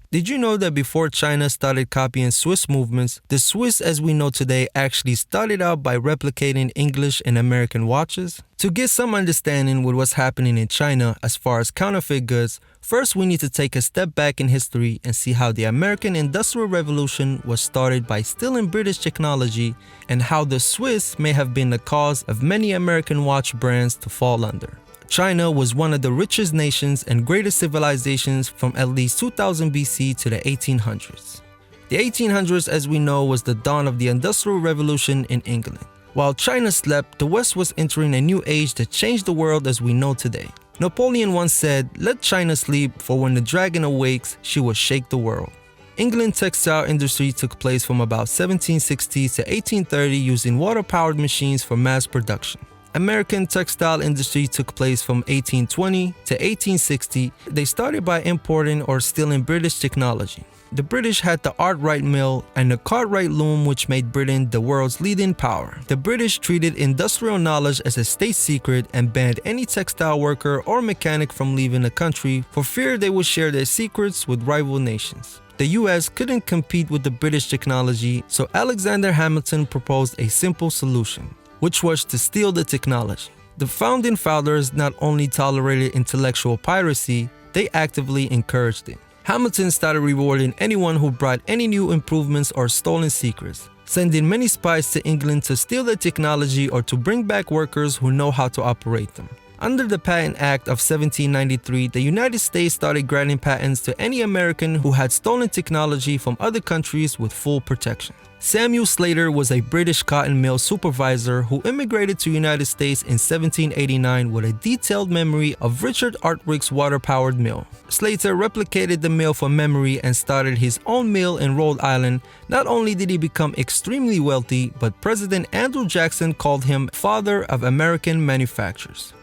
Did you know that before China started copying Swiss movements, the Swiss as we know today actually started out by replicating English and American watches? To get some understanding with what's happening in China as far as counterfeit goods, first we need to take a step back in history and see how the American Industrial Revolution was started by stealing British technology and how the Swiss may have been the cause of many American watch brands to fall under. China was one of the richest nations and greatest civilizations from at least 2000 BC to the 1800s. The 1800s, as we know, was the dawn of the Industrial Revolution in England. While China slept, the West was entering a new age that changed the world as we know today. Napoleon once said, "Let China sleep, for when the dragon awakes, she will shake the world." England's textile industry took place from about 1760 to 1830 using water-powered machines for mass production. American textile industry took place from 1820 to 1860. They started by importing or stealing British technology. The British had the Arkwright mill and the Cartwright loom, which made Britain the world's leading power. The British treated industrial knowledge as a state secret and banned any textile worker or mechanic from leaving the country for fear they would share their secrets with rival nations. The US couldn't compete with the British technology, so Alexander Hamilton proposed a simple solution, which was to steal the technology. The founding fathers not only tolerated intellectual piracy, they actively encouraged it. Hamilton started rewarding anyone who brought any new improvements or stolen secrets, sending many spies to England to steal the technology or to bring back workers who know how to operate them. Under the Patent Act of 1793, the United States started granting patents to any American who had stolen technology from other countries with full protection. Samuel Slater was a British cotton mill supervisor who immigrated to the United States in 1789 with a detailed memory of Richard Arkwright's water-powered mill. Slater replicated the mill from memory and started his own mill in Rhode Island. Not only did he become extremely wealthy, but President Andrew Jackson called him father of American manufacturers.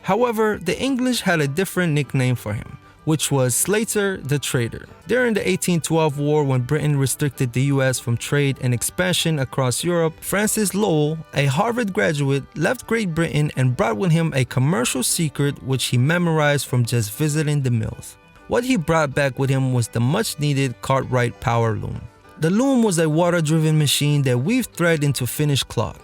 However, the English had a different nickname for him, which was Slater the Trader. During the 1812 war, when Britain restricted the US from trade and expansion across Europe, Francis Lowell, a Harvard graduate, left Great Britain and brought with him a commercial secret which he memorized from just visiting the mills. What he brought back with him was the much-needed Cartwright power loom. The loom was a water-driven machine that weaved thread into finished cloth.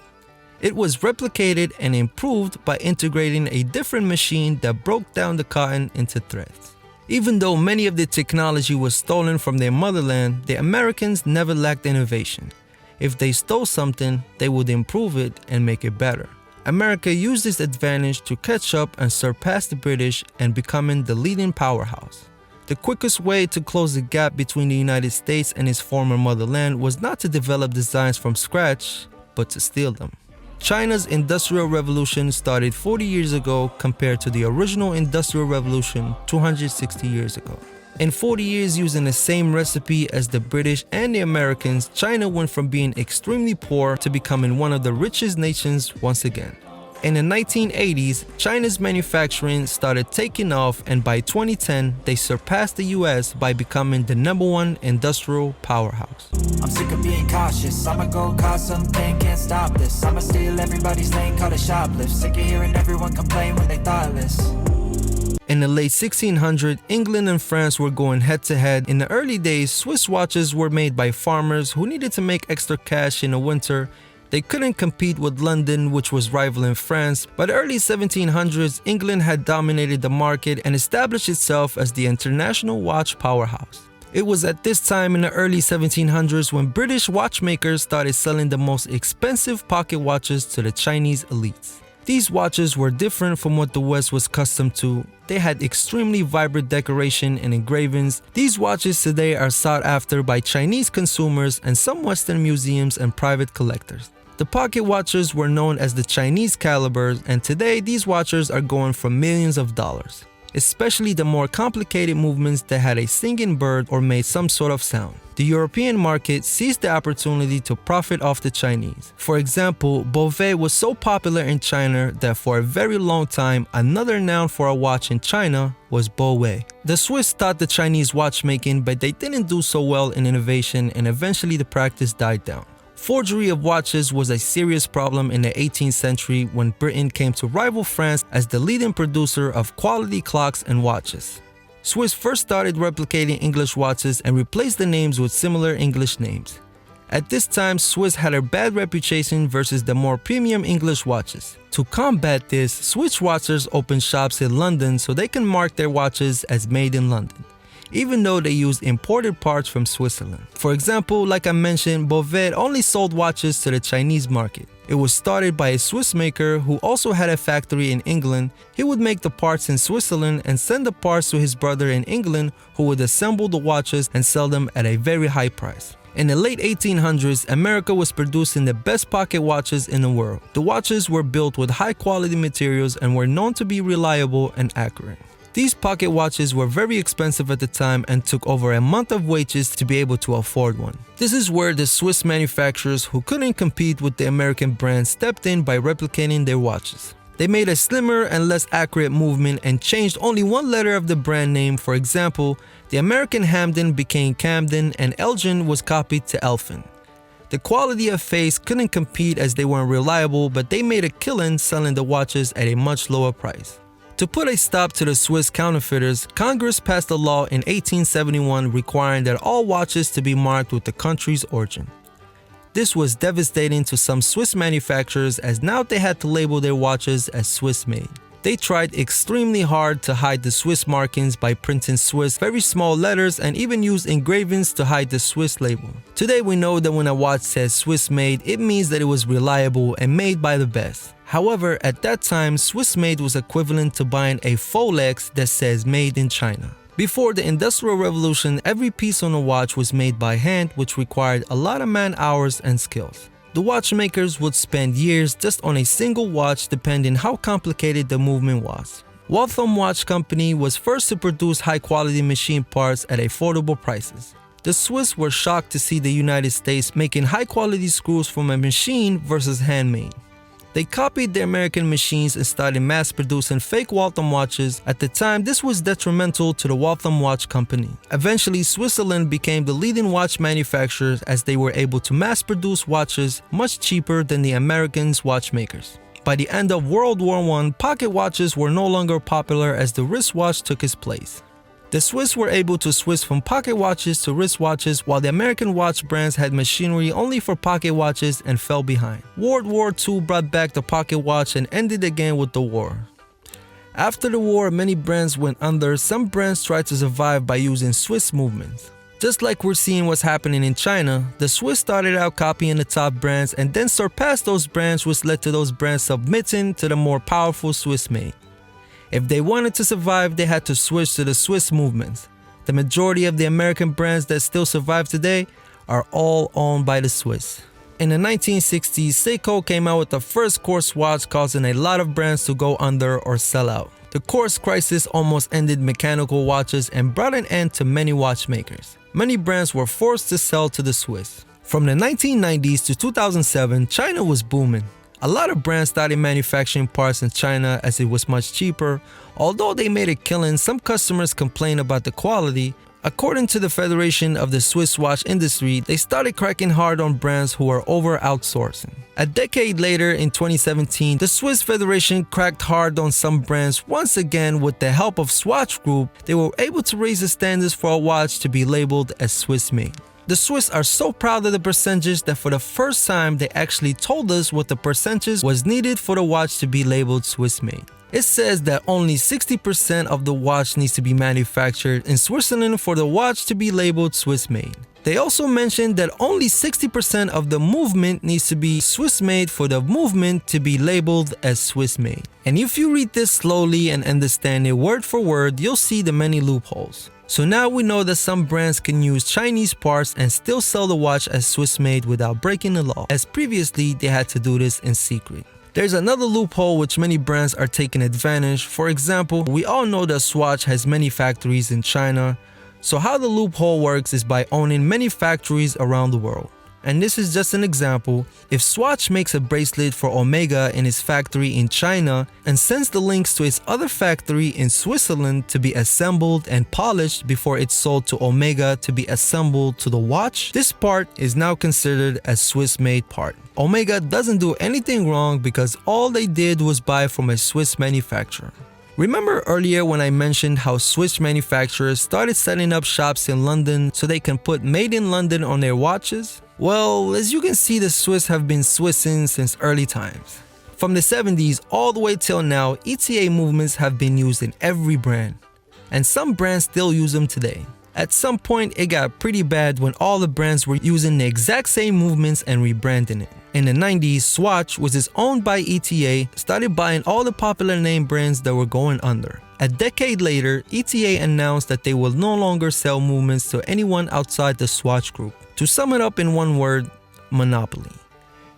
It was replicated and improved by integrating a different machine that broke down the cotton into threads. Even though many of the technology was stolen from their motherland, the Americans never lacked innovation. If they stole something, they would improve it and make it better. America used this advantage to catch up and surpass the British and becoming the leading powerhouse. The quickest way to close the gap between the United States and its former motherland was not to develop designs from scratch, but to steal them. China's Industrial Revolution started 40 years ago compared to the original Industrial Revolution 260 years ago. In 40 years using the same recipe as the British and the Americans, China went from being extremely poor to becoming one of the richest nations once again. In the 1980s, China's manufacturing started taking off, and by 2010, they surpassed the US by becoming the #1 industrial powerhouse. I'm sick of being cautious, I'ma go cause something, can't stop this. I'ma steal everybody's lane, call it shoplift. Sick of hearing everyone complain when they thoughtless. In the late 1600s, England and France were going head-to-head. In the early days, Swiss watches were made by farmers who needed to make extra cash in the winter. They couldn't compete with London, which was rivaling France. By the early 1700s, England had dominated the market and established itself as the international watch powerhouse. It was at this time in the early 1700s when British watchmakers started selling the most expensive pocket watches to the Chinese elites. These watches were different from what the West was accustomed to. They had extremely vibrant decoration and engravings. These watches today are sought after by Chinese consumers and some Western museums and private collectors. The pocket watches were known as the Chinese calibers, and today these watches are going for millions of dollars, especially the more complicated movements that had a singing bird or made some sort of sound. The European market seized the opportunity to profit off the Chinese. For example, Bovet was so popular in China that for a very long time, another noun for a watch in China was Bowie. The Swiss taught the Chinese watchmaking, but they didn't do so well in innovation, and eventually the practice died down. Forgery of watches was a serious problem in the 18th century when Britain came to rival France as the leading producer of quality clocks and watches. Swiss first started replicating English watches and replaced the names with similar English names. At this time, Swiss had a bad reputation versus the more premium English watches. To combat this, Swiss watchers opened shops in London so they can mark their watches as made in London, even though they used imported parts from Switzerland. For example, like I mentioned, Bovet only sold watches to the Chinese market. It was started by a Swiss maker who also had a factory in England. He would make the parts in Switzerland and send the parts to his brother in England, who would assemble the watches and sell them at a very high price. In the late 1800s, America was producing the best pocket watches in the world. The watches were built with high quality materials and were known to be reliable and accurate. These pocket watches were very expensive at the time and took over a month of wages to be able to afford one. This is where the Swiss manufacturers who couldn't compete with the American brands stepped in by replicating their watches. They made a slimmer and less accurate movement and changed only one letter of the brand name. For example, the American Hamden became Camden and Elgin was copied to Elfin. The quality of face couldn't compete as they weren't reliable, but they made a killing selling the watches at a much lower price. To put a stop to the Swiss counterfeiters, Congress passed a law in 1871 requiring that all watches to be marked with the country's origin. This was devastating to some Swiss manufacturers as now they had to label their watches as Swiss made. They tried extremely hard to hide the Swiss markings by printing Swiss very small letters and even used engravings to hide the Swiss label. Today we know that when a watch says Swiss made, it means that it was reliable and made by the best. However, at that time, Swiss made was equivalent to buying a Folex that says made in China. Before the Industrial Revolution, every piece on a watch was made by hand, which required a lot of man-hours and skills. The watchmakers would spend years just on a single watch depending how complicated the movement was. Waltham Watch Company was first to produce high-quality machine parts at affordable prices. The Swiss were shocked to see the United States making high-quality screws from a machine versus handmade. They copied the American machines and started mass-producing fake Waltham watches. At the time, this was detrimental to the Waltham Watch Company. Eventually, Switzerland became the leading watch manufacturer as they were able to mass-produce watches much cheaper than the Americans' watchmakers. By the end of World War I, pocket watches were no longer popular as the wristwatch took its place. The Swiss were able to switch from pocket watches to wristwatches, while the American watch brands had machinery only for pocket watches and fell behind. World War II brought back the pocket watch and ended again with the war. After the war, many brands went under. Some brands tried to survive by using Swiss movements. Just like we're seeing what's happening in China, the Swiss started out copying the top brands and then surpassed those brands, which led to those brands submitting to the more powerful Swiss made. If they wanted to survive, they had to switch to the Swiss movements. The majority of the American brands that still survive today are all owned by the Swiss. In the 1960s, Seiko came out with the first quartz watch, causing a lot of brands to go under or sell out. The quartz crisis almost ended mechanical watches and brought an end to many watchmakers. Many brands were forced to sell to the Swiss. From the 1990s to 2007, China was booming. A lot of brands started manufacturing parts in China as it was much cheaper. Although they made a killing, some customers complained about the quality. According to the Federation of the Swiss Watch Industry, they started cracking hard on brands who were over-outsourcing. A decade later, in 2017, the Swiss Federation cracked hard on some brands. Once again, with the help of Swatch Group, they were able to raise the standards for a watch to be labeled as Swiss-made. The Swiss are so proud of the percentages that for the first time they actually told us what the percentage was needed for the watch to be labeled Swiss-made. It says that only 60% of the watch needs to be manufactured in Switzerland for the watch to be labeled Swiss-made. They also mentioned that only 60% of the movement needs to be Swiss-made for the movement to be labeled as Swiss-made. And if you read this slowly and understand it word for word, you'll see the many loopholes. So now we know that some brands can use Chinese parts and still sell the watch as Swiss-made without breaking the law, as previously they had to do this in secret. There's another loophole which many brands are taking advantage. For example, we all know that Swatch has many factories in China. So how the loophole works is by owning many factories around the world. And this is just an example. If Swatch makes a bracelet for Omega in its factory in China and sends the links to its other factory in Switzerland to be assembled and polished before it's sold to Omega to be assembled to the watch, this part is now considered a Swiss-made part. Omega doesn't do anything wrong because all they did was buy from a Swiss manufacturer. Remember earlier when I mentioned how Swiss manufacturers started setting up shops in London so they can put Made in London on their watches? Well, as you can see, the Swiss have been Swissing since early times. From the 70s all the way till now, ETA movements have been used in every brand, and some brands still use them today. At some point, it got pretty bad when all the brands were using the exact same movements and rebranding it. In the 90s, Swatch, which is owned by ETA, started buying all the popular name brands that were going under. A decade later, ETA announced that they will no longer sell movements to anyone outside the Swatch group. To sum it up in one word, monopoly.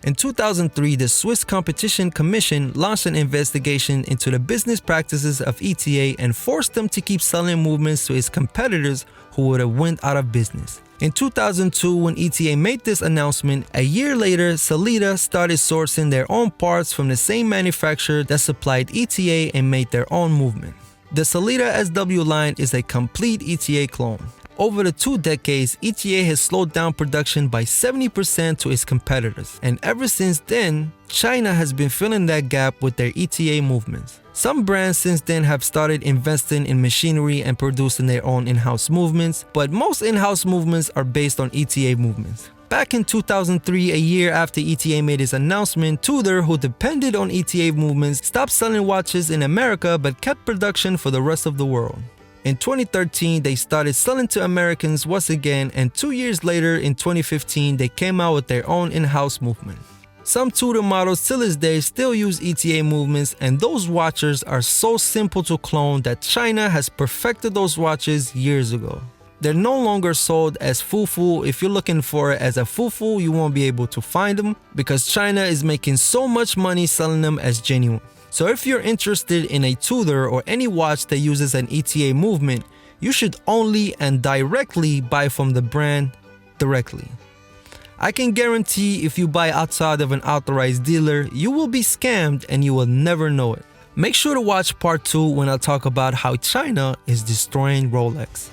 In 2003, the Swiss Competition Commission launched an investigation into the business practices of ETA and forced them to keep selling movements to its competitors who would have went out of business. In 2002, when ETA made this announcement, a year later, Sellita started sourcing their own parts from the same manufacturer that supplied ETA and made their own movement. The Sellita SW line is a complete ETA clone. Over the 2 decades, ETA has slowed down production by 70% to its competitors, and ever since then, China has been filling that gap with their ETA movements. Some brands since then have started investing in machinery and producing their own in-house movements, but most in-house movements are based on ETA movements. Back in 2003, a year after ETA made its announcement, Tudor, who depended on ETA movements, stopped selling watches in America but kept production for the rest of the world. In 2013, they started selling to Americans once again, and 2 years later, in 2015, they came out with their own in-house movement. Some Tudor models till this day still use ETA movements, and those watches are so simple to clone that China has perfected those watches years ago. They're no longer sold as fufu. If you're looking for it as a fufu, you won't be able to find them because China is making so much money selling them as genuine. So if you're interested in a Tudor or any watch that uses an ETA movement, you should only and directly buy from the brand directly. I can guarantee if you buy outside of an authorized dealer, you will be scammed and you will never know it. Make sure to watch part 2 when I talk about how China is destroying Rolex.